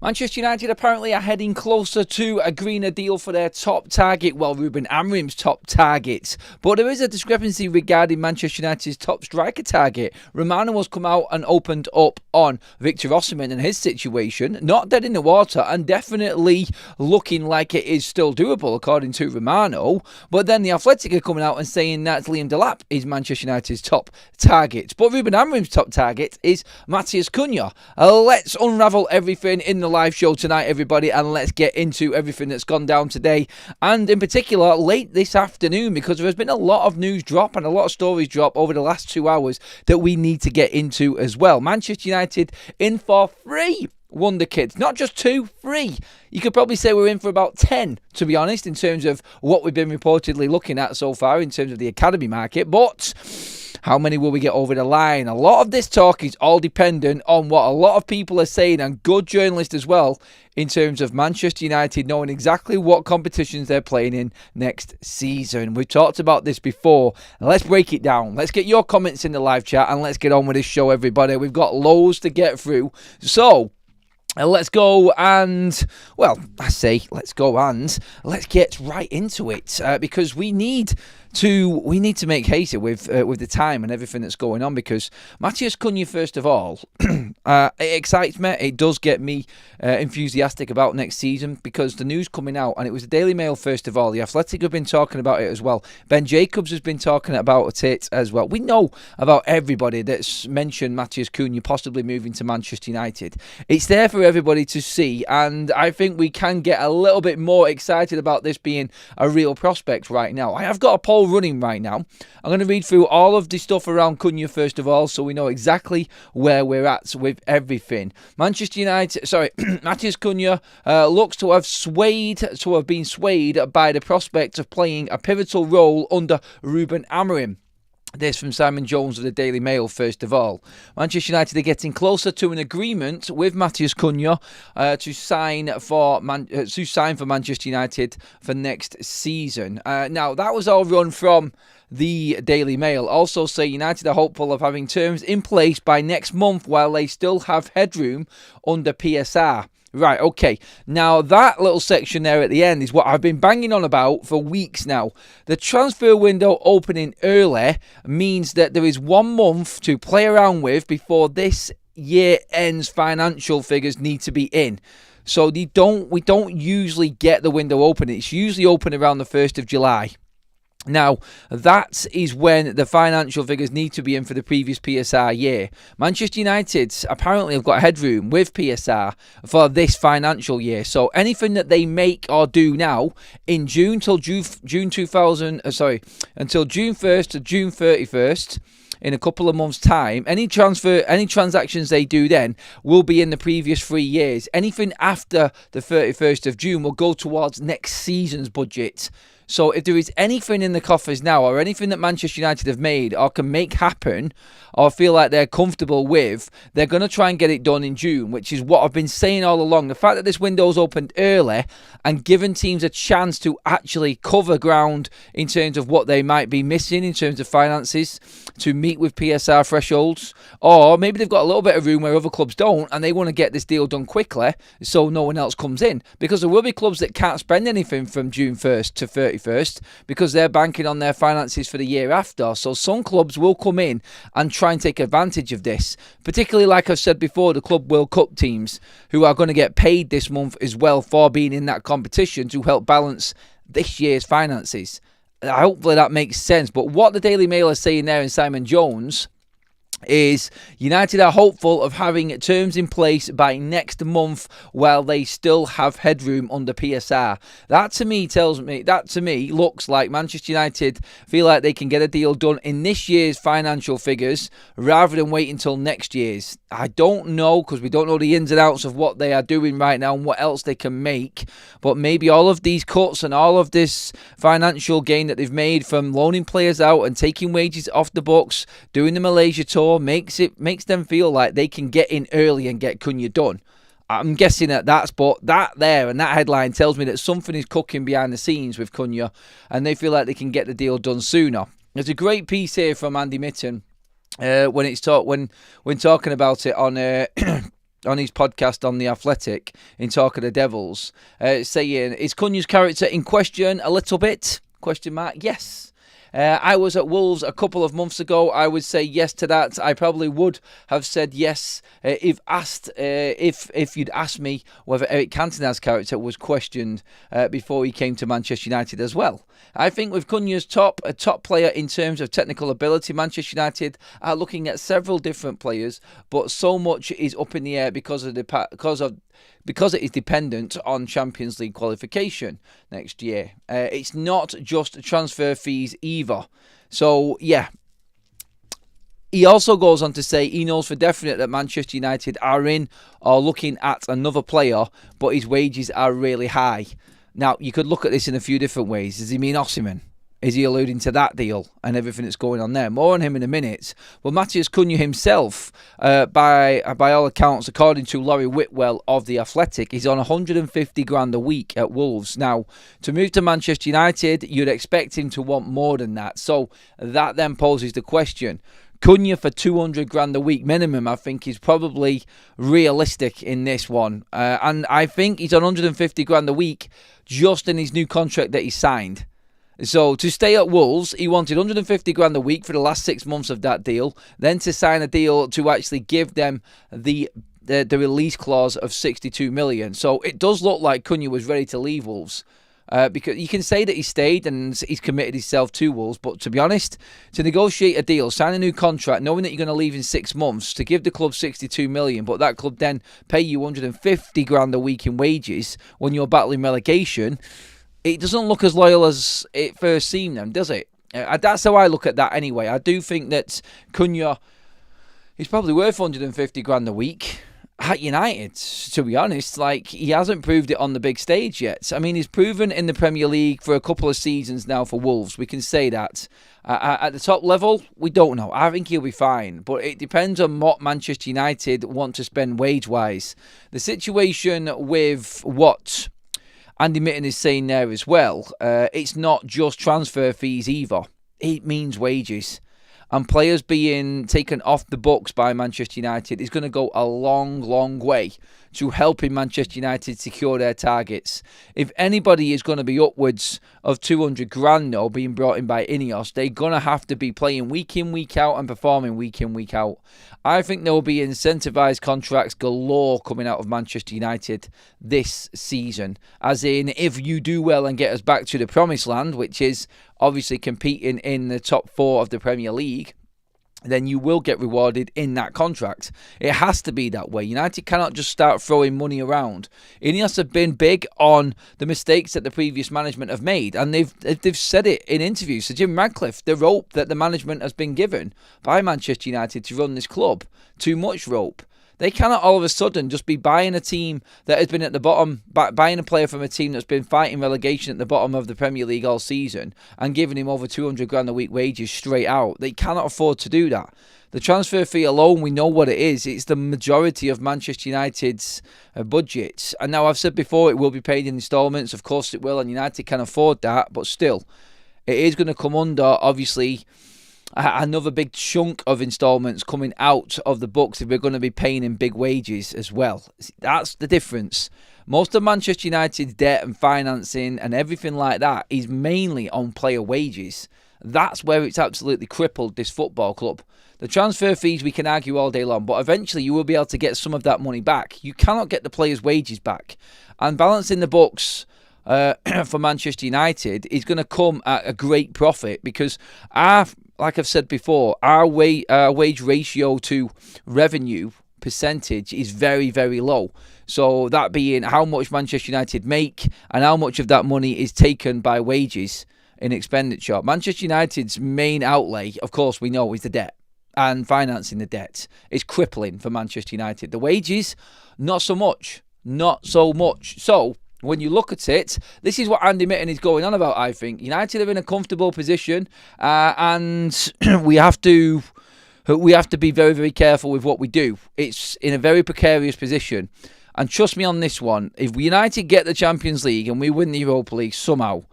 Manchester United apparently are heading closer to agreeing a deal for their top target, well, Ruben Amorim's top target. But there is a discrepancy regarding Manchester United's top striker target. Romano has come out and opened up on Victor Osimhen and his situation. Not dead in the water and definitely looking like it is still doable, according to Romano. But then the Athletic are coming out and saying that Liam Delap is Manchester United's top target. But Ruben Amorim's top target is Matias Cunha. Let's unravel everything in the live show tonight, everybody, and let's get into everything that's gone down today, and in particular late this afternoon, because there has been a lot of news drop and a lot of stories drop over the last 2 hours that we need to get into as well. Manchester United in for 3 wonder kids, not just 2, 3. You could probably say we're in for about 10, to be honest, in terms of what we've been reportedly looking at so far in terms of the academy market. But how many will we get over the line? A lot of this talk is all dependent on what a lot of people are saying, and good journalists as well, in terms of Manchester United knowing exactly what competitions they're playing in next season. We've talked about this before. Let's break it down. Let's get your comments in the live chat and let's get on with this show, everybody. We've got loads to get through. So let's go and, well, I say let's go and let's get right into it, because we need to make haste with the time and everything that's going on, because Matias Cunha, first of all, it excites me. It does get me enthusiastic about next season, because the news coming out, and it was the Daily Mail first of all, the Athletic have been talking about it as well, Ben Jacobs has been talking about it as well. We know about everybody that's mentioned Matias Cunha possibly moving to Manchester United. It's there for everybody to see, and I think we can get a little bit more excited about this being a real prospect right now. I have got a poll running right now. I'm going to read through all of the stuff around Cunha first of all, so we know exactly where we're at with everything. Manchester United, Matias Cunha looks to have been swayed by the prospect of playing a pivotal role under Ruben Amorim. This from Simon Jones of the Daily Mail, first of all. Manchester United are getting closer to an agreement with Matias Cunha to sign for Manchester United for next season. Now, that was all run from the Daily Mail. Also say United are hopeful of having terms in place by next month while they still have headroom under PSR. Right, okay. Now, that little section there at the end is what I've been banging on about for weeks now. The transfer window opening early means that there is 1 month to play around with before this year ends. Financial figures need to be in. So we don't usually get the window open. It's usually open around the 1st of July. Now, that is when the financial figures need to be in for the previous PSR year. Manchester United apparently have got headroom with PSR for this financial year. So anything that they make or do now in June till June 1st to June 31st, in a couple of months' time, any transactions they do then will be in the previous 3 years. Anything after the 31st of June will go towards next season's budget. So if there is anything in the coffers now, or anything that Manchester United have made or can make happen or feel like they're comfortable with, they're going to try and get it done in June, which is what I've been saying all along. The fact that this window's opened early and given teams a chance to actually cover ground in terms of what they might be missing in terms of finances to meet with PSR thresholds, or maybe they've got a little bit of room where other clubs don't and they want to get this deal done quickly so no one else comes in, because there will be clubs that can't spend anything from June 1st to 31st because they're banking on their finances for the year after. So some clubs will come in and try and take advantage of this, particularly, like I've said before, the Club World Cup teams who are going to get paid this month as well for being in that competition to help balance this year's finances. Hopefully that makes sense. But what the Daily Mail is saying there in Simon Jones is United are hopeful of having terms in place by next month while they still have headroom under PSR. That to me looks like Manchester United feel like they can get a deal done in this year's financial figures rather than wait until next year's. I don't know, because we don't know the ins and outs of what they are doing right now and what else they can make, but maybe all of these cuts and all of this financial gain that they've made from loaning players out and taking wages off the books, doing the Malaysia tour, makes them feel like they can get in early and get Cunha done. I'm guessing that there and that headline tells me that something is cooking behind the scenes with Cunha and they feel like they can get the deal done sooner. There's a great piece here from Andy Mitten when talking about it on on his podcast on The Athletic in Talk of the Devils, saying, is Cunha's character in question a little bit? Question mark. Yes. I was at Wolves a couple of months ago. I would say yes to that. I probably would have said yes if asked. If you'd asked me whether Eric Cantona's character was questioned before he came to Manchester United as well. I think with Cunha's a top player in terms of technical ability, Manchester United are looking at several different players, but so much is up in the air because it is dependent on Champions League qualification next year. It's not just transfer fees either. So, yeah. He also goes on to say he knows for definite that Manchester United are in or looking at another player, but his wages are really high. Now, you could look at this in a few different ways. Does he mean Osimhen? Is he alluding to that deal and everything that's going on there? More on him in a minute. Well, Matias Cunha himself, by all accounts, according to Laurie Whitwell of The Athletic, is on 150 grand a week at Wolves. Now, to move to Manchester United, you'd expect him to want more than that. So that then poses the question. Cunha for 200 grand a week minimum, I think, is probably realistic in this one. And I think he's on 150 grand a week just in his new contract that he signed. So to stay at Wolves, he wanted 150 grand a week for the last 6 months of that deal, then to sign a deal to actually give them the release clause of 62 million. So it does look like Cunha was ready to leave Wolves. Because you can say that he stayed and he's committed himself to Wolves, but to be honest, to negotiate a deal, sign a new contract, knowing that you're going to leave in 6 months, to give the club 62 million, but that club then pay you 150 grand a week in wages when you're battling relegation, it doesn't look as loyal as it first seemed then, does it? That's how I look at that anyway. I do think that Cunha is probably worth 150 grand a week at United, to be honest. Like, he hasn't proved it on the big stage yet. I mean, he's proven in the Premier League for a couple of seasons now for Wolves. We can say that. At the top level, we don't know. I think he'll be fine, but it depends on what Manchester United want to spend wage-wise. The situation with what Andy Mitten is saying there as well, it's not just transfer fees either. It means wages. And players being taken off the books by Manchester United is going to go a long, long way to helping Manchester United secure their targets. If anybody is going to be upwards of 200 grand now being brought in by Ineos, they're going to have to be playing week in, week out and performing week in, week out. I think there will be incentivised contracts galore coming out of Manchester United this season. As in, if you do well and get us back to the promised land, which is obviously competing in the top 4 of the Premier League, then you will get rewarded in that contract. It has to be that way. United cannot just start throwing money around. Ineos have been big on the mistakes that the previous management have made, and they've said it in interviews. So Jim Radcliffe, the rope that the management has been given by Manchester United to run this club, too much rope. They cannot all of a sudden just be buying a team that has been at the bottom, buying a player from a team that's been fighting relegation at the bottom of the Premier League all season and giving him over 200 grand a week wages straight out. They cannot afford to do that. The transfer fee alone, we know what it is. It's the majority of Manchester United's budget. And now I've said before, it will be paid in instalments. Of course it will, and United can afford that. But still, it is going to come under, obviously, another big chunk of instalments coming out of the books if we're going to be paying him big wages as well. That's the difference. Most of Manchester United's debt and financing and everything like that is mainly on player wages. That's where it's absolutely crippled this football club. The transfer fees we can argue all day long, but eventually you will be able to get some of that money back. You cannot get the players' wages back. And balancing the books for Manchester United is going to come at a great profit because like I've said before, our wage ratio to revenue percentage is very, very low. So that being how much Manchester United make and how much of that money is taken by wages in expenditure. Manchester United's main outlay, of course, we know is the debt. And financing the debt is crippling for Manchester United. The wages, not so much. Not so much. So when you look at it, this is what Andy Mitten is going on about, I think. United are in a comfortable position and we have to be very, very careful with what we do. It's in a very precarious position. And trust me on this one, if United get the Champions League and we win the Europa League somehow,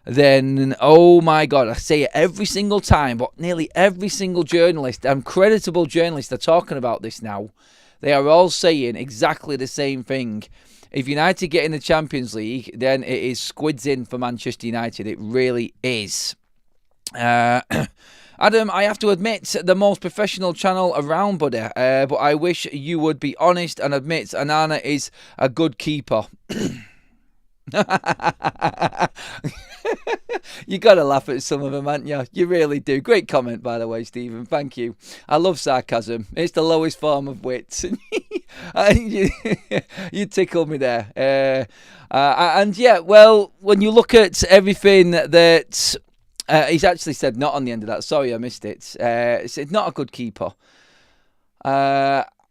then, oh my God, I say it every single time, but nearly every single journalist and creditable journalist are talking about this now. They are all saying exactly the same thing. If United get in the Champions League, then it is squids in for Manchester United. It really is. Adam, I have to admit, the most professional channel around, buddy. But I wish you would be honest and admit Onana is a good keeper. You gotta laugh at some of them, haven't you? You really do. Great comment, by the way, Stephen. Thank you. I love sarcasm. It's the lowest form of wit. You tickled me there. And yeah, well, when you look at everything that he's actually said not on the end of that. Sorry, I missed it. It's not a good keeper.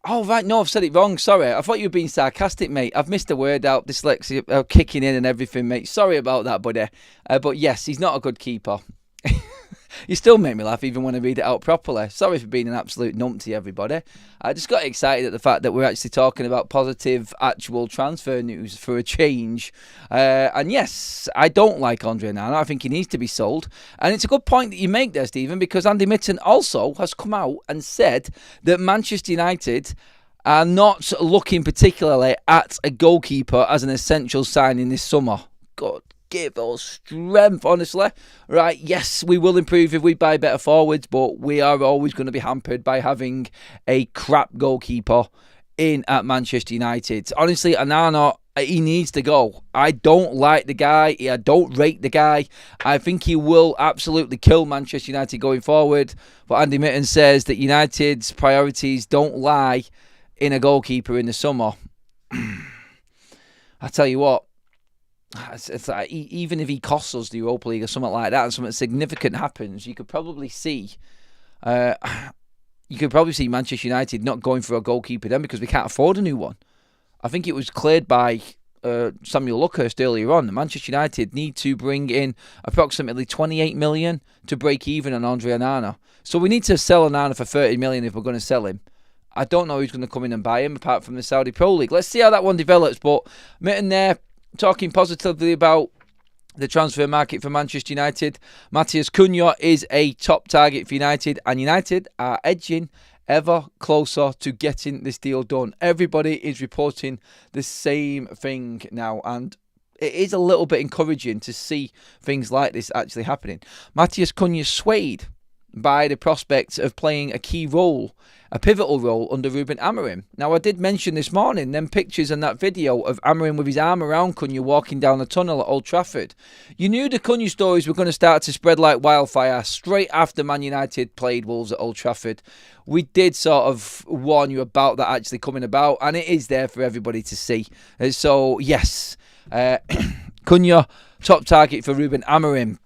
Oh, right. No, I've said it wrong. Sorry. I thought you were being sarcastic, mate. I've missed a word out. Dyslexia kicking in and everything, mate. Sorry about that, buddy. But yes, he's not a good keeper. You still make me laugh even when I read it out properly. Sorry for being an absolute numpty, everybody. I just got excited at the fact that we're actually talking about positive, actual transfer news for a change. And yes, I don't like Andre Onana. I think he needs to be sold. And it's a good point that you make there, Stephen, because Andy Mitten also has come out and said that Manchester United are not looking particularly at a goalkeeper as an essential signing this summer. God. Give us strength, honestly. Right, yes, we will improve if we buy better forwards, but we are always going to be hampered by having a crap goalkeeper in at Manchester United. Honestly, Onana, he needs to go. I don't like the guy. I don't rate the guy. I think he will absolutely kill Manchester United going forward. But Andy Mitten says that United's priorities don't lie in a goalkeeper in the summer. I tell you what, it's like, even if he costs us the Europa League or something like that, and something significant happens, you could probably see Manchester United not going for a goalkeeper then, because we can't afford a new one. I think it was cleared by Samuel Luckhurst earlier on. Manchester United need to bring in approximately 28 million to break even on Andre Onana. So we need to sell Onana for 30 million if we're going to sell him. I don't know who's going to come in and buy him apart from the Saudi Pro League. Let's see how that one develops. But Mitten there, talking positively about the transfer market for Manchester United. Matias Cunha is a top target for United, and United are edging ever closer to getting this deal done. Everybody is reporting the same thing now, and it is a little bit encouraging to see things like this actually happening. Matias Cunha swayed by the prospect of playing a key role, a pivotal role under Ruben Amorim. Now, I did mention this morning them pictures and that video of Amorim with his arm around Cunha walking down the tunnel at Old Trafford. You knew the Cunha stories were going to start to spread like wildfire straight after Man United played Wolves at Old Trafford. We did sort of warn you about that actually coming about, and it is there for everybody to see. So, yes, Cunha, top target for Ruben Amorim.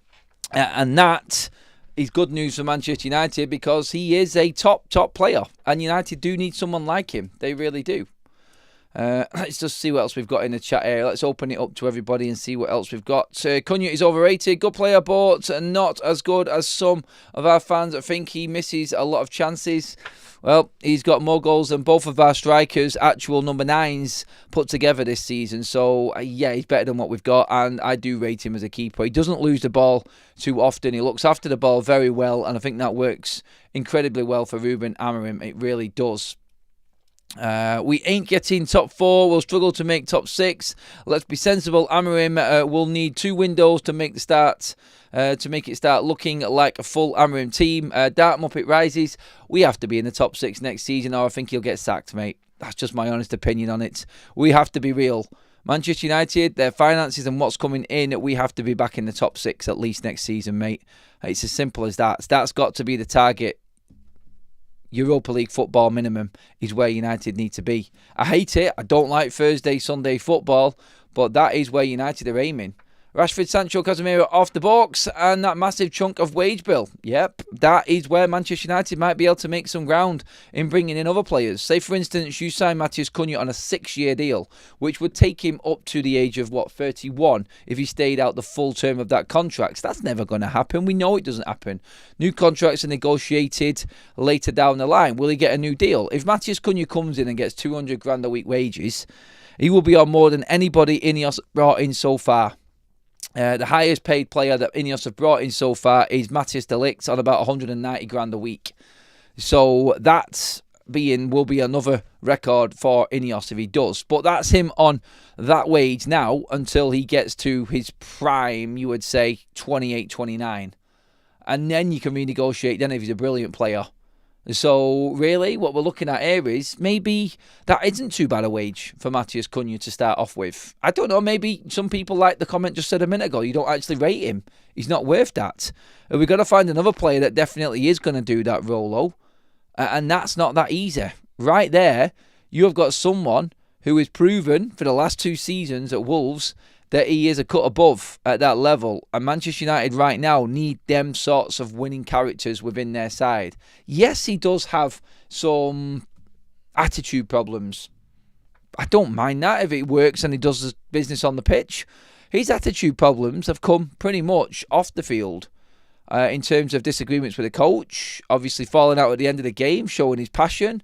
And that is good news for Manchester United, because he is a top player, and United do need someone like him. They really do. Let's just see what else we've got in the chat here. Let's open it up to everybody and see what else we've got. Cunha is overrated. Good player, but not as good as some of our fans. I think he misses a lot of chances. Well, he's got more goals than both of our strikers, actual number 9s, put together this season. So, yeah, he's better than what we've got, and I do rate him as a keeper. He doesn't lose the ball too often. He looks after the ball very well, and I think that works incredibly well for Ruben Amorim. It really does. We ain't getting top 4. We'll struggle to make top 6. Let's be sensible. Amorim will need 2 windows to make the start. To make it start looking like a full Amorim team. Dark Muppet rises. We have to be in the top 6 next season, or I think he'll get sacked, mate. That's just my honest opinion on it. We have to be real. Manchester United, their finances and what's coming in, we have to be back in the top 6 at least next season, mate. It's as simple as that. That's got to be the target. Europa League football minimum is where United need to be. I hate it. I don't like Thursday, Sunday football, but that is where United are aiming. Rashford, Sancho, Casemiro off the box, and that massive chunk of wage bill. Yep, that is where Manchester United might be able to make some ground in bringing in other players. Say, for instance, you sign Matias Cunha on a 6-year deal, which would take him up to the age of, 31, if he stayed out the full term of that contract. That's never going to happen. We know it doesn't happen. New contracts are negotiated later down the line. Will he get a new deal? If Matias Cunha comes in and gets 200 grand a week wages, he will be on more than anybody Ineos brought in so far. The highest paid player that Ineos have brought in so far is Matthias de Ligt on about 190 grand a week. So that will be another record for Ineos if he does. But that's him on that wage now until he gets to his prime, you would say 28, 29. And then you can renegotiate then if he's a brilliant player. So really what we're looking at here is maybe that isn't too bad a wage for Matias Cunha to start off with. I don't know, maybe some people like the comment just said a minute ago, you don't actually rate him. He's not worth that. We've got to find another player that definitely is going to do that role, though. And that's not that easy. Right there, you have got someone who is proven for the last 2 seasons at Wolves that he is a cut above at that level. And Manchester United right now need them sorts of winning characters within their side. Yes, he does have some attitude problems. I don't mind that if it works and he does his business on the pitch. His attitude problems have come pretty much off the field. In terms of disagreements with the coach, obviously falling out at the end of the game, showing his passion,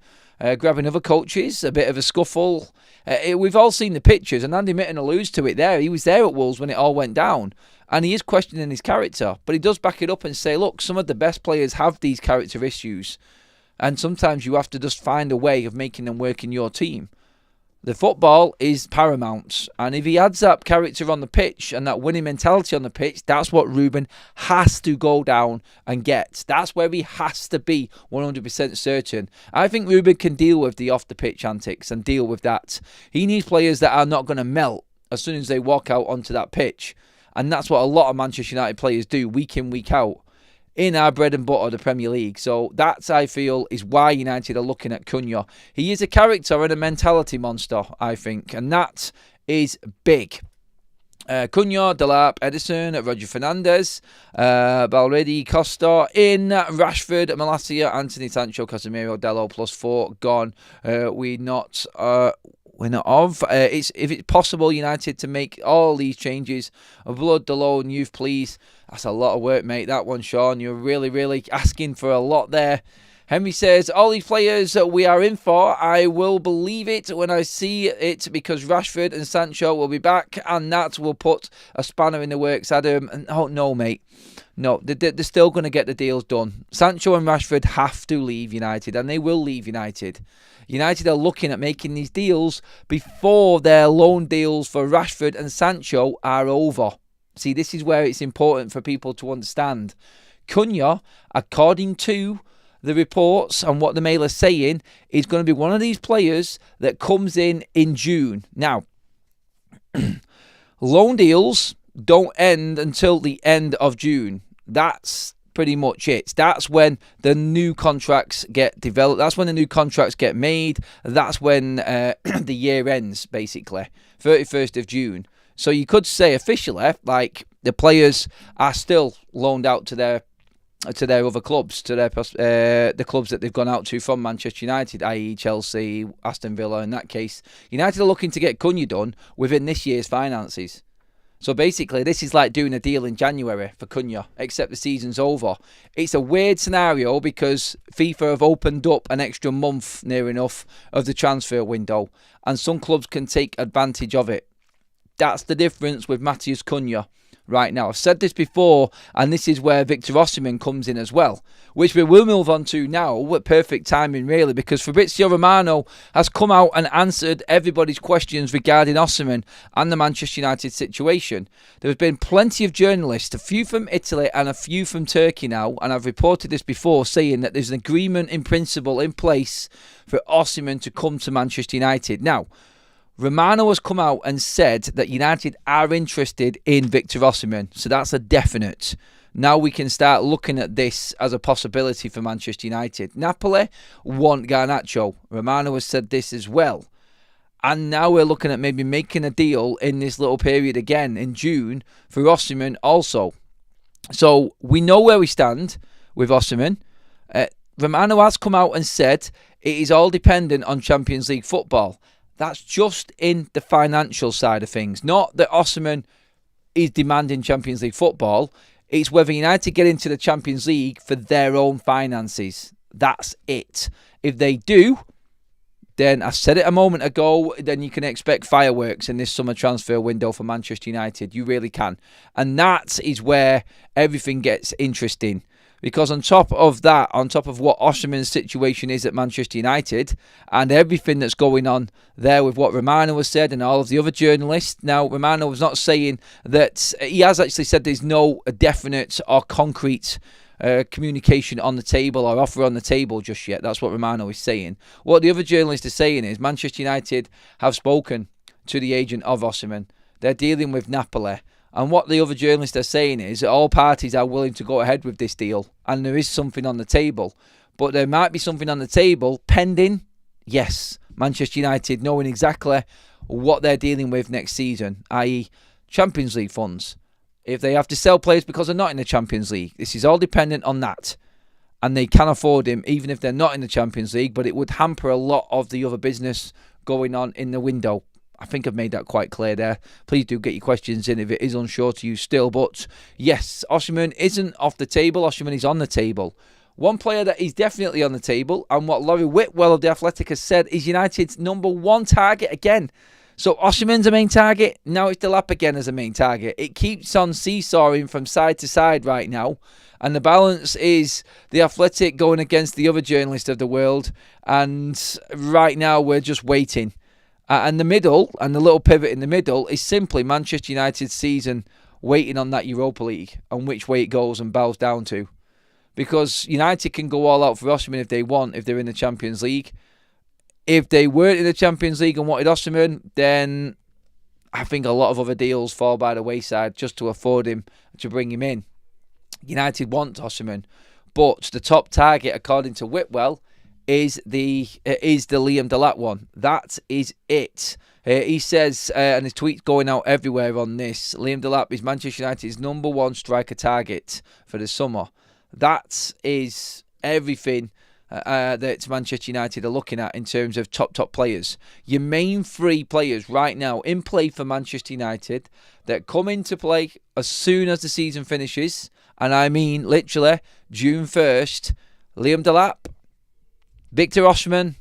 grabbing other coaches, a bit of a scuffle. We've all seen the pictures, and Andy Mitten alludes to it there. He was there at Wolves when it all went down, and he is questioning his character, but he does back it up and say, look, some of the best players have these character issues, and sometimes you have to just find a way of making them work in your team. The football is paramount, and if he adds up character on the pitch and that winning mentality on the pitch, that's what Ruben has to go down and get. That's where he has to be 100% certain. I think Ruben can deal with the off-the-pitch antics and deal with that. He needs players that are not going to melt as soon as they walk out onto that pitch, and that's what a lot of Manchester United players do week in, week out in our bread and butter, the Premier League. So that, I feel, is why United are looking at Cunha. He is a character and a mentality monster, I think, and that is big. Cunha, Delap, Edison, Roger Fernandez, Balredi, Costa, in Rashford, Malacia, Anthony, Sancho, Casemiro, Dello, +4, gone. We're not of. If it's possible, United to make all these changes. Blood, Delo, and youth, please. That's a lot of work, mate. That one, Sean. You're really, really asking for a lot there. Henry says, all these players we are in for, I will believe it when I see it because Rashford and Sancho will be back and that will put a spanner in the works, Adam. And, oh, no, mate. No, they're still going to get the deals done. Sancho and Rashford have to leave United, and they will leave United. United are looking at making these deals before their loan deals for Rashford and Sancho are over. See, this is where it's important for people to understand. Cunha, according to the reports and what the Mail is saying, is going to be one of these players that comes in June. Now, loan deals don't end until the end of June. That's pretty much it. That's when the new contracts get developed. That's when the new contracts get made. That's when the year ends, basically. 31st of June. So you could say officially, like, the players are still loaned out to their other clubs, to the clubs that they've gone out to from Manchester United, i.e. Chelsea, Aston Villa. In that case, United are looking to get Cunha done within this year's finances. So basically, this is like doing a deal in January for Cunha, except the season's over. It's a weird scenario because FIFA have opened up an extra month, near enough, of the transfer window, and some clubs can take advantage of it. That's the difference with Matias Cunha right now. I've said this before, and this is where Victor Osimhen comes in as well, which we will move on to now with perfect timing, really, because Fabrizio Romano has come out and answered everybody's questions regarding Osimhen and the Manchester United situation. There has been plenty of journalists, a few from Italy and a few from Turkey now, and I've reported this before, saying that there's an agreement in principle in place for Osimhen to come to Manchester United. Now, Romano has come out and said that United are interested in Victor Osimhen, so that's a definite. Now we can start looking at this as a possibility for Manchester United. Napoli want Garnacho. Romano has said this as well. And now we're looking at maybe making a deal in this little period again in June for Osimhen also. So we know where we stand with Osimhen. Romano has come out and said it is all dependent on Champions League football. That's just in the financial side of things. Not that Osimhen is demanding Champions League football. It's whether United get into the Champions League for their own finances. That's it. If they do, then I said it a moment ago, then you can expect fireworks in this summer transfer window for Manchester United. You really can. And that is where everything gets interesting. Because on top of that, on top of what Osimhen's situation is at Manchester United and everything that's going on there with what Romano has said and all of the other journalists. Now, Romano was not saying that, he has actually said there's no definite or concrete communication on the table or offer on the table just yet. That's what Romano is saying. What the other journalists are saying is Manchester United have spoken to the agent of Osimhen. They're dealing with Napoli. And what the other journalists are saying is that all parties are willing to go ahead with this deal. And there is something on the table. But there might be something on the table pending, yes, Manchester United knowing exactly what they're dealing with next season, i.e. Champions League funds. If they have to sell players because they're not in the Champions League, this is all dependent on that. And they can afford him even if they're not in the Champions League, but it would hamper a lot of the other business going on in the window. I think I've made that quite clear there. Please do get your questions in if it is unsure to you still. But yes, Osimhen isn't off the table. Osimhen is on the table. One player that is definitely on the table, and what Laurie Whitwell of The Athletic has said, is United's number one target again. So Osimhen's a main target. Now it's Delap again as a main target. It keeps on seesawing from side to side right now. And the balance is The Athletic going against the other journalist of the world. And right now we're just waiting. And the middle, and the little pivot in the middle, is simply Manchester United's season waiting on that Europa League and which way it goes and bows down to. Because United can go all out for Osimhen if they want, if they're in the Champions League. If they weren't in the Champions League and wanted Osimhen, then I think a lot of other deals fall by the wayside just to afford him, to bring him in. United want Osimhen, but the top target, according to Whitwell, is the Liam Delap one. That is it. He says, and his tweet's going out everywhere on this, Liam Delap is Manchester United's number one striker target for the summer. That is everything that Manchester United are looking at in terms of top players. Your main three players right now in play for Manchester United that come into play as soon as the season finishes, and I mean literally June 1st, Liam Delap, Victor Osimhen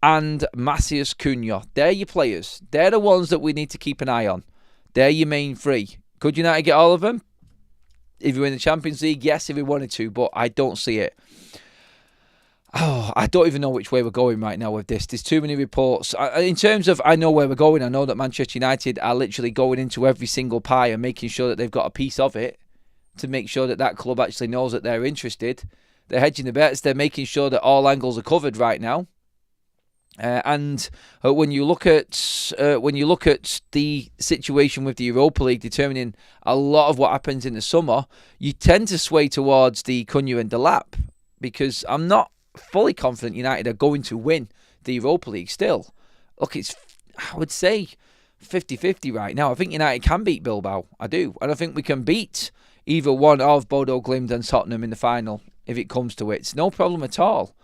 and Matias Cunha. They're your players. They're the ones that we need to keep an eye on. They're your main three. Could United get all of them? If you're in the Champions League, yes, if we wanted to, but I don't see it. Oh, I don't even know which way we're going right now with this. There's too many reports. In terms of I know where we're going, I know that Manchester United are literally going into every single pie and making sure that they've got a piece of it to make sure that that club actually knows that they're interested. They're hedging the bets. They're making sure that all angles are covered right now. And when you look at the situation with the Europa League determining a lot of what happens in the summer, you tend to sway towards the Cunha and Delap, because I'm not fully confident United are going to win the Europa League still. Look, it's, I would say, 50-50 right now. I think United can beat Bilbao. I do. And I think we can beat either one of Bodo Glimt and Tottenham in the final if it comes to it. It's no problem at all.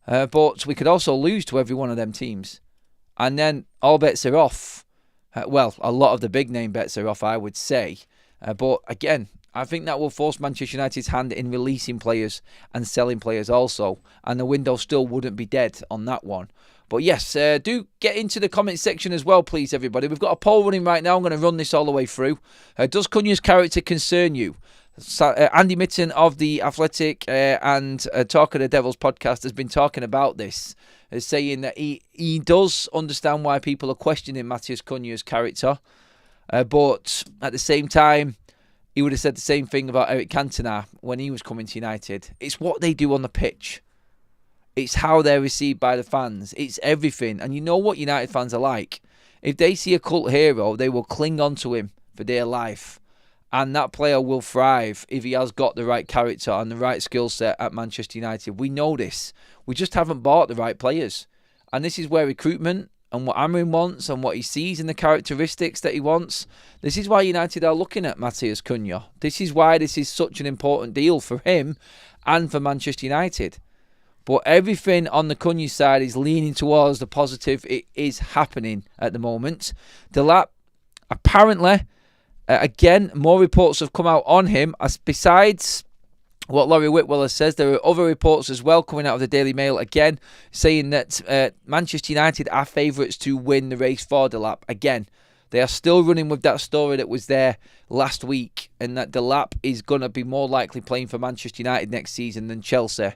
But we could also lose to every one of them teams. And then all bets are off. Well, a lot of the big name bets are off, I would say. But again, I think that will force Manchester United's hand in releasing players and selling players also. And the window still wouldn't be dead on that one. But yes, do get into the comment section as well, please, everybody. We've got a poll running right now. I'm going to run this all the way through. Does Cunha's character concern you? Andy Mitten of The Athletic and Talk of the Devils podcast has been talking about this, saying that he does understand why people are questioning Matias Cunha's character, but at the same time, he would have said the same thing about Eric Cantona when he was coming to United. It's what they do on the pitch. It's how they're received by the fans. It's everything. And you know what United fans are like. If they see a cult hero, they will cling on to him for dear life. And that player will thrive if he has got the right character and the right skill set at Manchester United. We know this. We just haven't bought the right players. And this is where recruitment and what Amorim wants and what he sees in the characteristics that he wants. This is why United are looking at Matias Cunha. This is why this is such an important deal for him and for Manchester United. But everything on the Cunha side is leaning towards the positive. It is happening at the moment. Delap, apparently, again, more reports have come out on him. As besides what Laurie Whitwell says, there are other reports as well coming out of the Daily Mail, again, saying that Manchester United are favourites to win the race for Delap. Again, They are still running with that story that was there last week, and that Delap is going to be more likely playing for Manchester United next season than Chelsea.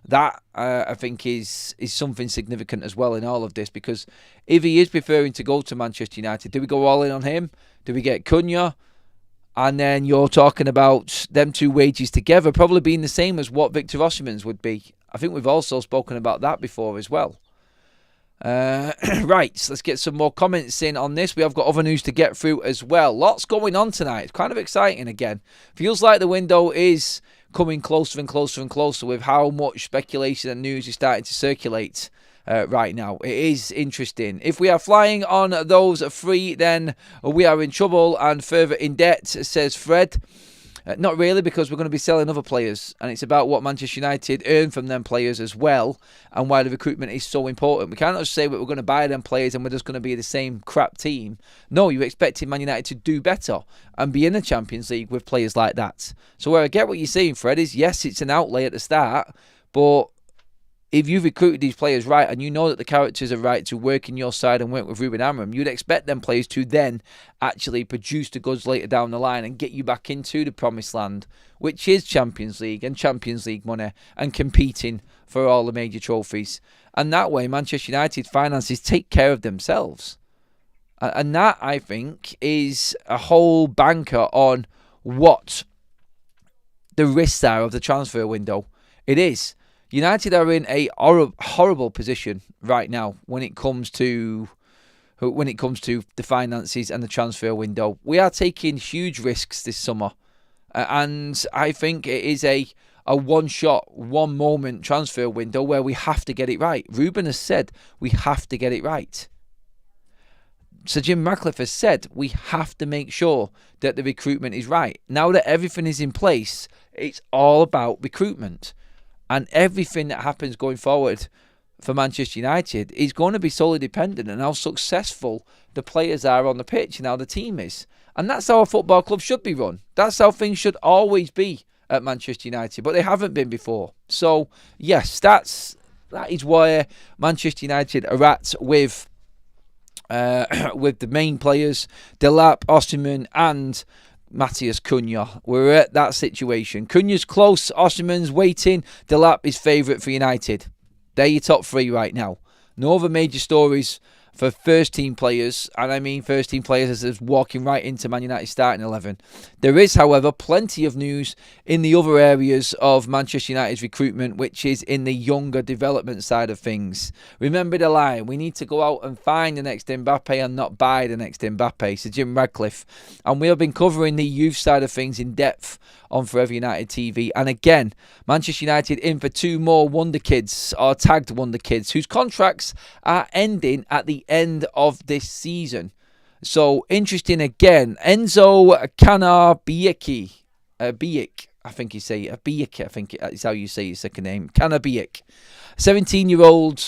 That, I think, is something significant as well in all of this, because if he is preferring to go to Manchester United, do we go all in on him? Do we get Cunha? And then you're talking about them two wages together probably being the same as what Victor Osimhen's would be. I think we've also spoken about that before as well. Right, so let's get some more comments in on this. We have got other news to get through as well. Lots going on tonight. It's kind of exciting again. Feels like the window is coming closer and closer and closer with how much speculation and news is starting to circulate right now. It is interesting. If we are flying on those three, then we are in trouble and further in debt, says Fred. Not really, because we're going to be selling other players, and it's about what Manchester United earn from them players as well, and why the recruitment is so important. We can't just say that we're going to buy them players and we're just going to be the same crap team. No, you're expecting Man United to do better and be in the Champions League with players like that. So where I get what you're saying, Fred, is yes, it's an outlay at the start, but if you've recruited these players right and you know that the characters are right to work in your side and work with Ruben Amorim, you'd expect them players to then actually produce the goods later down the line and get you back into the promised land, which is Champions League and Champions League money and competing for all the major trophies. And that way, Manchester United finances take care of themselves. And that, I think, is a whole banker on what the risks are of the transfer window. It is. United are in a horrible position right now when it comes to the finances and the transfer window. We are taking huge risks this summer, and I think it is a one-shot, one-moment transfer window where we have to get it right. Ruben has said we have to get it right. Sir Jim Ratcliffe has said we have to make sure that the recruitment is right. Now that everything is in place, it's all about recruitment. And everything that happens going forward for Manchester United is going to be solely dependent on how successful the players are on the pitch and how the team is. And that's how a football club should be run. That's how things should always be at Manchester United. But they haven't been before. So, yes, that is where Manchester United are at with the main players, Delap, Osimhen and Matias Cunha. We're at that situation. Cunha's close, Osimhen's waiting, Delap is favourite for United. They're your top three right now. No other major stories for first team players, and I mean first team players as walking right into Man United starting 11. There is, however, plenty of news in the other areas of Manchester United's recruitment, which is in the younger development side of things. Remember the line, we need to go out and find the next Mbappe and not buy the next Mbappe, Sir Jim Ratcliffe. And we have been covering the youth side of things in depth on Forever United TV. And again, Manchester United in for two more wonder kids, or tagged wonder kids, whose contracts are ending at the end of this season. So interesting again. Enzo Canabieki, I think you say Abiek, I think is how you say his second name. Canabiek, 17-year-old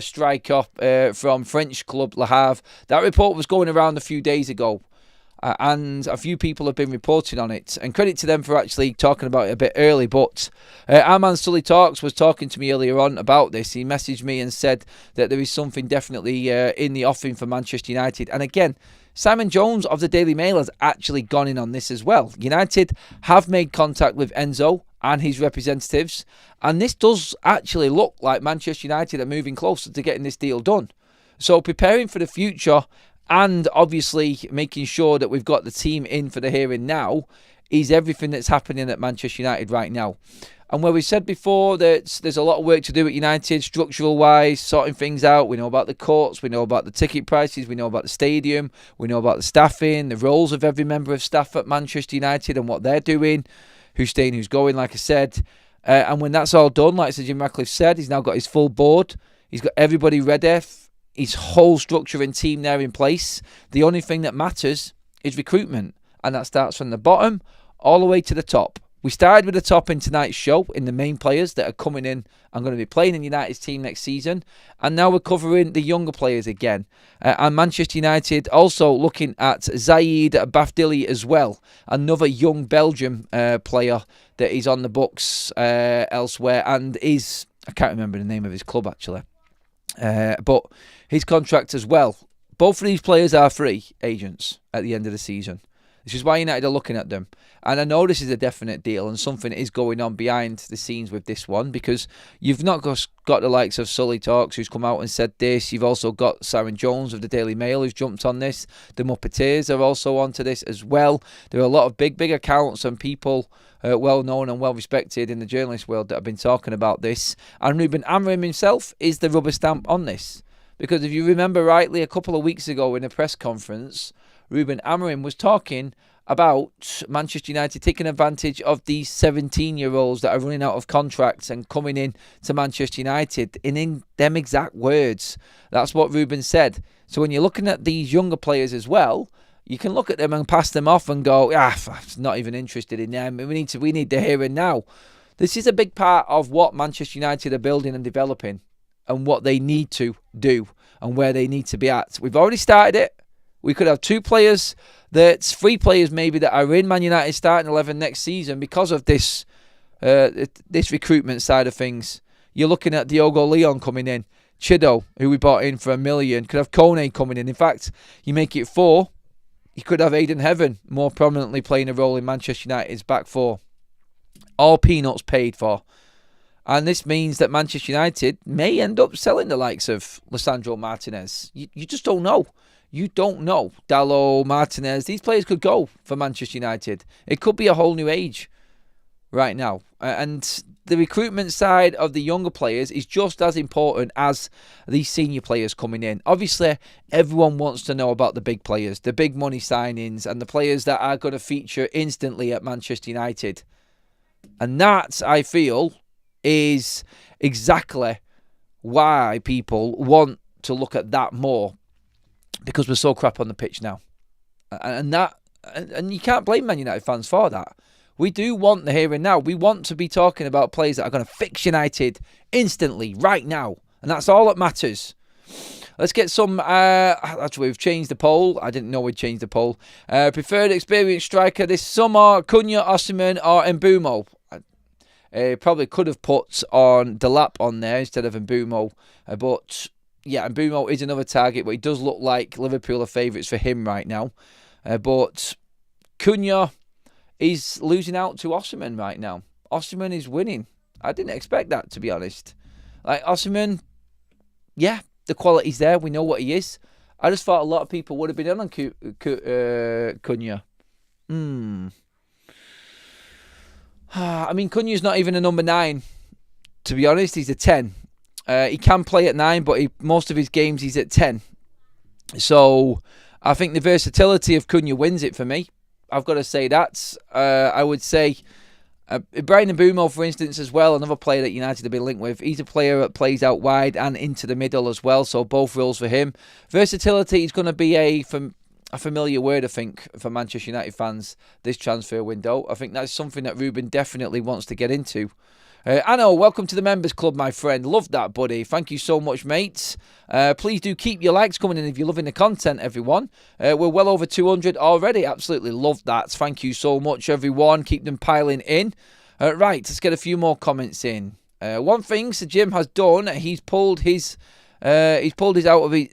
striker from French club Le Havre. That report was going around a few days ago. And a few people have been reporting on it. And credit to them for actually talking about it a bit early. But our man Sully Talks was talking to me earlier on about this. He messaged me and said that there is something definitely in the offing for Manchester United. And again, Simon Jones of the Daily Mail has actually gone in on this as well. United have made contact with Enzo and his representatives. And this does actually look like Manchester United are moving closer to getting this deal done. So preparing for the future, and obviously making sure that we've got the team in for the here and now, is everything that's happening at Manchester United right now. And where we said before that there's a lot of work to do at United, structural wise, sorting things out. We know about the courts, we know about the ticket prices, we know about the stadium, we know about the staffing, the roles of every member of staff at Manchester United and what they're doing, who's staying, who's going, like I said. And when that's all done, like Sir Jim Ratcliffe said, he's now got his full board. He's got everybody ready, his whole structure and team there in place. The only thing that matters is recruitment. And that starts from the bottom all the way to the top. We started with the top in tonight's show, in the main players that are coming in and going to be playing in United's team next season. And now we're covering the younger players again. And Manchester United also looking at Zaid Bafdili as well. Another young Belgium player that is on the books elsewhere and is, I can't remember the name of his club actually. But his contract as well Both of these players are free agents at the end of the season. This is why United are looking at them. And I know this is a definite deal and something is going on behind the scenes with this one, because you've not just got the likes of Sully Talks, who's come out and said this. You've also got Simon Jones of the Daily Mail, who's jumped on this. The Matias are also onto this as well. There are a lot of big accounts and people well known and well respected in the journalist world that have been talking about this. And Ruben Amorim himself is the rubber stamp on this. Because if you remember rightly, a couple of weeks ago in a press conference, Ruben Amorim was talking about Manchester United taking advantage of these 17-year-olds that are running out of contracts and coming in to Manchester United. And in them exact words, that's what Ruben said. So when you're looking at these younger players as well, you can look at them and pass them off and go, I'm not even interested in them. We need the here and now. This is a big part of what Manchester United are building and developing and what they need to do and where they need to be at. We've already started it. We could have three players maybe that are in Man United starting 11 next season because of this recruitment side of things. You're looking at Diogo Leon coming in, Chido, who we bought in for $1 million. Could have Kone coming in. In fact, you make it 4. You could have Aiden Heaven more prominently playing a role in Manchester United's back 4. All peanuts paid for. And this means that Manchester United may end up selling the likes of Lisandro Martinez. You just don't know. You don't know. Dalot, Martinez, these players could go for Manchester United. It could be a whole new age right now. And the recruitment side of the younger players is just as important as these senior players coming in. Obviously, everyone wants to know about the big players, the big money signings, and the players that are going to feature instantly at Manchester United. And that, I feel, is exactly why people want to look at that more, because we're so crap on the pitch now. And you can't blame Man United fans for that. We do want the here and now. We want to be talking about players that are going to fix United instantly, right now. And that's all that matters. Let's get some... actually, we've changed the poll. I didn't know we'd change the poll. Preferred experienced striker this summer, Cunha, Osimhen or Mbumo. Probably could have put on Delap on there instead of Mbumo. But... yeah, and Mbumo is another target, but it does look like Liverpool are favourites for him right now. But Cunha is losing out to Osimhen right now. Osimhen is winning. I didn't expect that, to be honest. Like, Osimhen, yeah, the quality's there. We know what he is. I just thought a lot of people would have been on Cunha. I mean, Cunha's not even a number 9. To be honest, he's a 10. He can play at 9, but most of his games he's at 10. So I think the versatility of Cunha wins it for me. I've got to say that. I would say Brian Mbumo, for instance, as well, another player that United have been linked with. He's a player that plays out wide and into the middle as well, so both roles for him. Versatility is going to be a familiar word, I think, for Manchester United fans this transfer window. I think that's something that Ruben definitely wants to get into. Anno, welcome to the members club, my friend. Love that, buddy. Thank you so much, mates. Please do keep your likes coming in if you're loving the content, everyone. We're well over 200 already. Absolutely love that. Thank you so much, everyone. Keep them piling in. Right, let's get a few more comments in. One thing Sir Jim has done, he's pulled his out of his...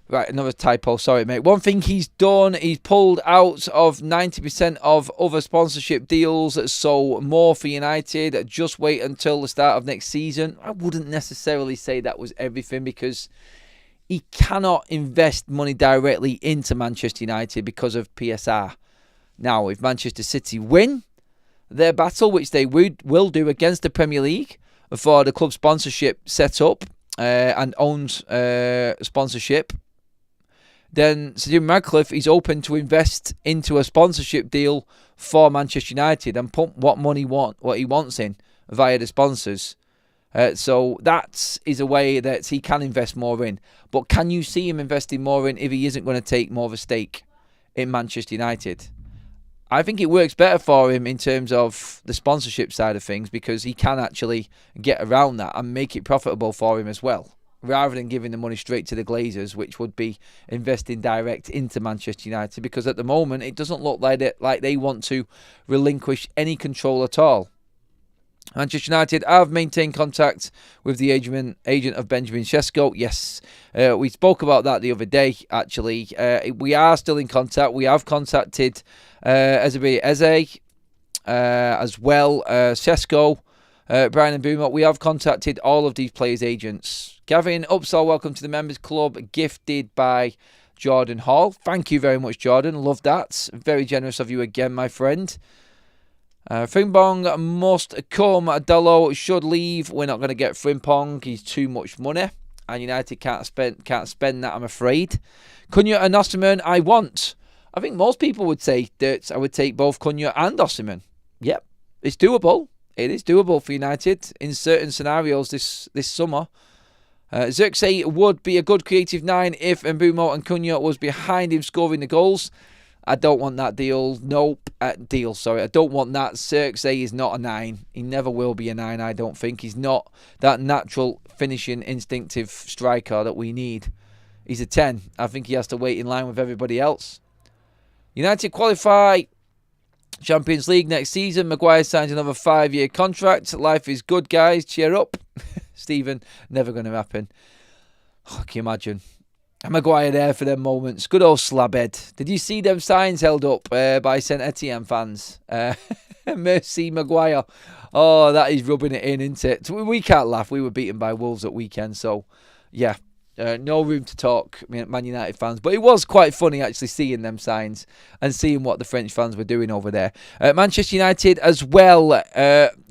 Right, another typo. Sorry, mate. One thing he's done, he's pulled out of 90% of other sponsorship deals, so more for United. Just wait until the start of next season. I wouldn't necessarily say that was everything, because he cannot invest money directly into Manchester United because of PSR. Now, if Manchester City win their battle, which they will do against the Premier League for the club sponsorship set up and owns sponsorship, then Sir Jim Radcliffe is open to invest into a sponsorship deal for Manchester United and pump what he wants in via the sponsors. So that is a way that he can invest more in. But can you see him investing more in if he isn't going to take more of a stake in Manchester United? I think it works better for him in terms of the sponsorship side of things, because he can actually get around that and make it profitable for him as well, rather than giving the money straight to the Glazers, which would be investing direct into Manchester United, because at the moment it doesn't look like they want to relinquish any control at all. Manchester United have maintained contact with the agent of Benjamin Sesko. Yes, we spoke about that the other day, actually. We are still in contact. We have contacted Eze as well, Sesko, Brian and Boomer. We have contacted all of these players' agents. Gavin Upsall, welcome to the Members Club, gifted by Jordan Hall. Thank you very much, Jordan. Love that. Very generous of you again, my friend. Frimpong must come. Dalot should leave. We're not going to get Frimpong. He's too much money, and United can't spend that, I'm afraid. Cunha and Osimhen, I want. I think most people would say that I would take both Cunha and Osimhen. Yep, it's doable. It is doable for United in certain scenarios this summer. Xerxes would be a good creative 9 if Mbeumo and Cunha was behind him scoring the goals. I don't want that deal. Nope. I don't want that. Xerxes is not a 9. He never will be a 9, I don't think. He's not that natural finishing, instinctive striker that we need. He's a 10. I think he has to wait in line with everybody else. United qualify Champions League next season. Maguire signs another 5-year contract. Life is good, guys. Cheer up. Stephen, never going to happen. Oh, can you imagine? Maguire there for them moments. Good old slabhead. Did you see them signs held up by St Etienne fans? Mercy Maguire. Oh, that is rubbing it in, isn't it? We can't laugh. We were beaten by Wolves at weekend. So, yeah. No room to talk, Man United fans. But it was quite funny actually seeing them signs and seeing what the French fans were doing over there. Manchester United as well,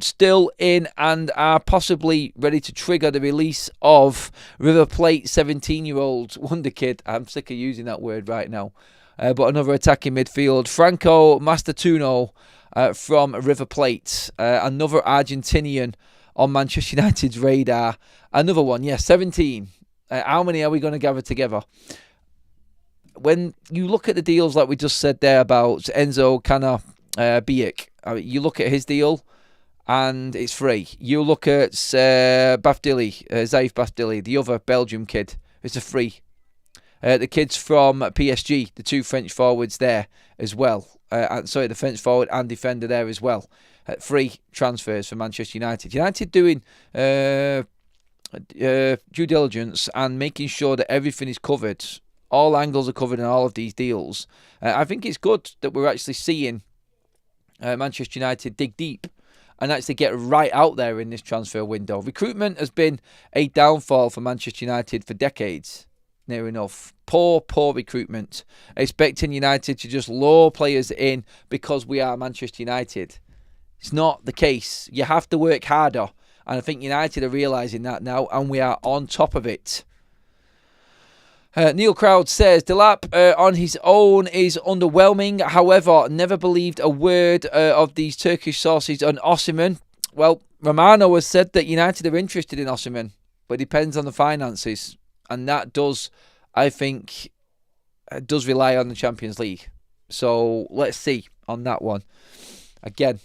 still in and are possibly ready to trigger the release of River Plate 17-year-old wonder kid. I'm sick of using that word right now. But another attacking midfield, Franco Mastertuno from River Plate. Another Argentinian on Manchester United's radar. Another one, 17. How many are we going to gather together? When you look at the deals like we just said there about Enzo Biek, you look at his deal and it's free. You look at Zaif Bafdili, the other Belgium kid, it's a free. The kids from PSG, the 2 French forwards there as well. The French forward and defender there as well. Free transfers for Manchester United. United doing due diligence and making sure that everything is covered, all angles are covered in all of these deals. I think it's good that we're actually seeing Manchester United dig deep and actually get right out there in this transfer window. Recruitment has been a downfall for Manchester United for decades, near enough. Poor recruitment. Expecting United to just lure players in because we are Manchester United. It's not the case. You have to work harder. And I think United are realising that now, and we are on top of it. Neil Crowd says, Delap on his own is underwhelming. However, never believed a word of these Turkish sources on Osimhen. Well, Romano has said that United are interested in Osimhen, but it depends on the finances. And that does, I think, does rely on the Champions League. So let's see on that one. Again,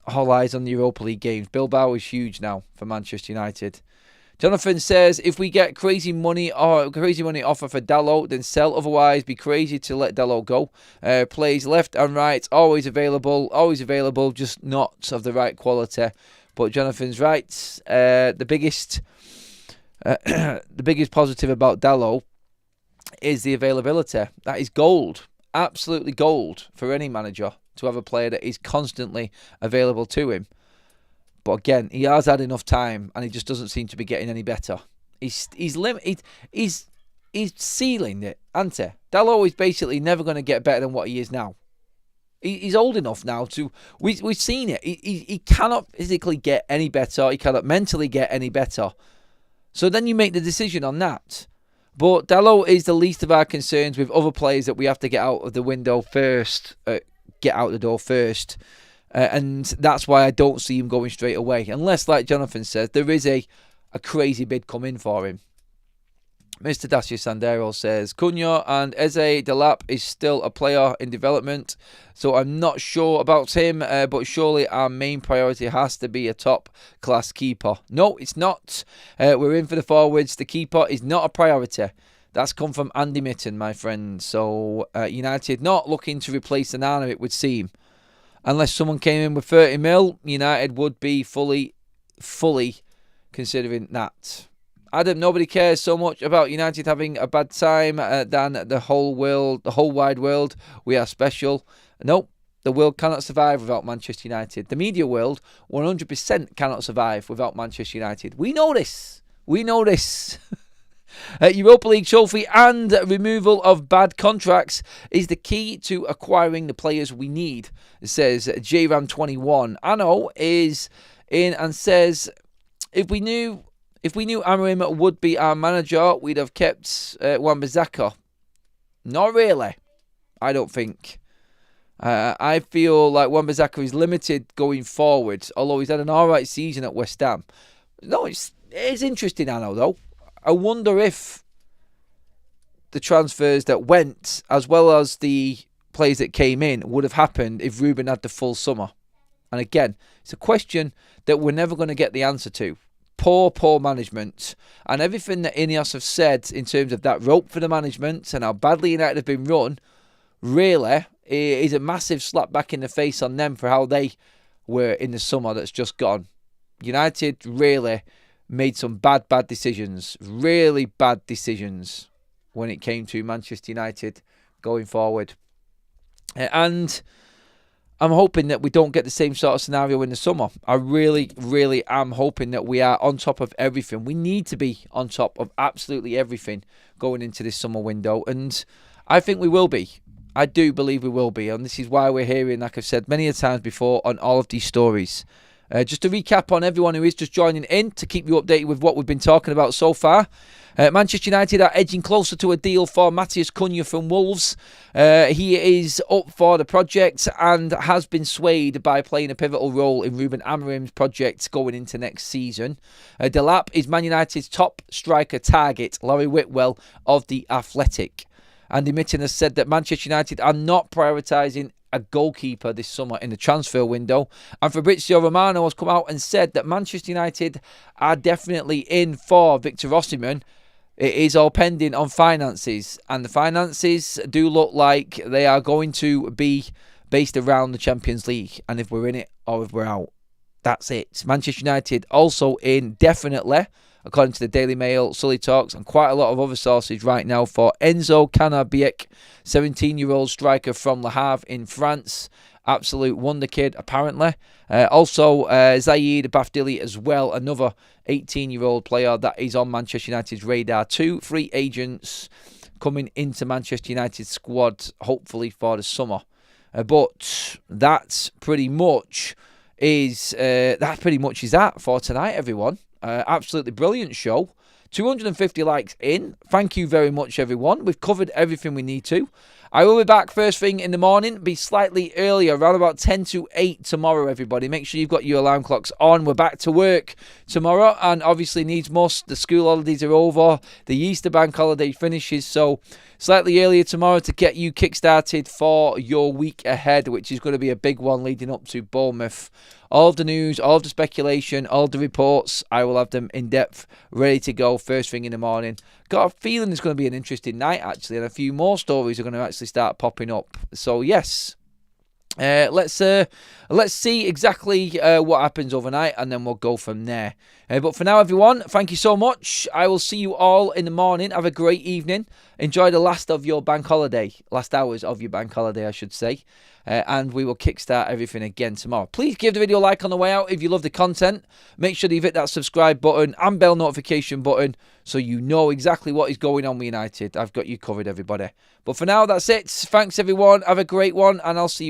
all eyes on the Europa League games. Bilbao is huge now for Manchester United. Jonathan says, if we get crazy money offer for Dalot, then sell. Otherwise, be crazy to let Dalot go. Plays left and right, always available, just not of the right quality. But Jonathan's right. The biggest positive about Dalot is the availability. That is gold. Absolutely gold for any manager to have a player that is constantly available to him. But again, he has had enough time and he just doesn't seem to be getting any better. He's ceiling it, hasn't he? Dalot is basically never going to get better than what he is now. He's old enough now to... We've seen it. He cannot physically get any better. He cannot mentally get any better. So then you make the decision on that. But Dalot is the least of our concerns with other players that we have to get out of the window first. Get out the door first. And that's why I don't see him going straight away. Unless, like Jonathan says, there is a crazy bid coming for him. Mr. Dacia Sandero says, Cunha and Eze Delap is still a player in development, so I'm not sure about him, but surely our main priority has to be a top-class keeper. No, it's not. We're in for the forwards. The keeper is not a priority. That's come from Andy Mitten, my friend. So United not looking to replace Onana, it would seem. unless someone came in with 30 mil, United would be fully considering that. Adam, nobody cares so much about United having a bad time than the whole wide world. We are special. Nope, the world cannot survive without Manchester United. The media world 100% cannot survive without Manchester United. We know this. Europa League trophy and removal of bad contracts is the key to acquiring the players we need, says JRAM21. Anno is in and says, if we knew Amorim would be our manager, we'd have kept Wan-Bissaka. Not really, I don't think. I feel like Wan-Bissaka is limited going forward, although he's had an alright season at West Ham. No, it is interesting, Anno, though. I wonder if the transfers that went, as well as the players that came in, would have happened if Ruben had the full summer. And again, it's a question that we're never going to get the answer to. Poor management. And everything that Ineos have said in terms of that rope for the management and how badly United have been run, really, is a massive slap back in the face on them for how they were in the summer that's just gone. United really made some bad decisions. Really bad decisions when it came to Manchester United going forward. And I'm hoping that we don't get the same sort of scenario in the summer. I really am hoping that we are on top of everything. We need to be on top of absolutely everything going into this summer window. And I think we will be. I do believe we will be. And this is why we're hearing, like I've said many a times before, on all of these stories. Just to recap on everyone who is just joining in to keep you updated with what we've been talking about so far. Manchester United are edging closer to a deal for Matias Cunha from Wolves. He is up for the project and has been swayed by playing a pivotal role in Ruben Amorim's project going into next season. Delap is Man United's top striker target, Laurie Whitwell of The Athletic. Andy Mitten has said that Manchester United are not prioritising a goalkeeper this summer in the transfer window. And Fabrizio Romano has come out and said that Manchester United are definitely in for Victor Osimhen. It is all pending on finances. And the finances do look like they are going to be based around the Champions League. And if we're in it or if we're out, that's it. Manchester United also in definitely, according to the Daily Mail, Sully Talks, and quite a lot of other sources right now, for Enzo Canabiec, 17-year-old striker from Le Havre in France. Absolute wonder kid, apparently. Also, Zaid Bafdili as well, another 18-year-old player that is on Manchester United's radar. 2 free agents coming into Manchester United's squad, hopefully for the summer. But that pretty much is that for tonight, everyone. Absolutely brilliant show. 250 likes in. Thank you very much, everyone. We've covered everything we need to. I will be back first thing in the morning, be slightly earlier, around about 10 to 8 tomorrow, everybody. Make sure you've got your alarm clocks on. We're back to work tomorrow, and obviously needs must. The school holidays are over. The Easter bank holiday finishes, so slightly earlier tomorrow to get you kick-started for your week ahead, which is going to be a big one leading up to Bournemouth. All of the news, all of the speculation, all of the reports, I will have them in depth, ready to go first thing in the morning. Got a feeling it's going to be an interesting night, actually, and a few more stories are going to actually start popping up. So, yes, let's see exactly what happens overnight, and then we'll go from there. But for now, everyone, thank you so much. I will see you all in the morning. Have a great evening. Enjoy the last hours of your bank holiday, I should say. And we will kickstart everything again tomorrow. Please give the video a like on the way out if you love the content. Make sure that you've hit that subscribe button and bell notification button so you know exactly what is going on with United. I've got you covered, everybody. But for now, that's it. Thanks, everyone. Have a great one, and I'll see you all.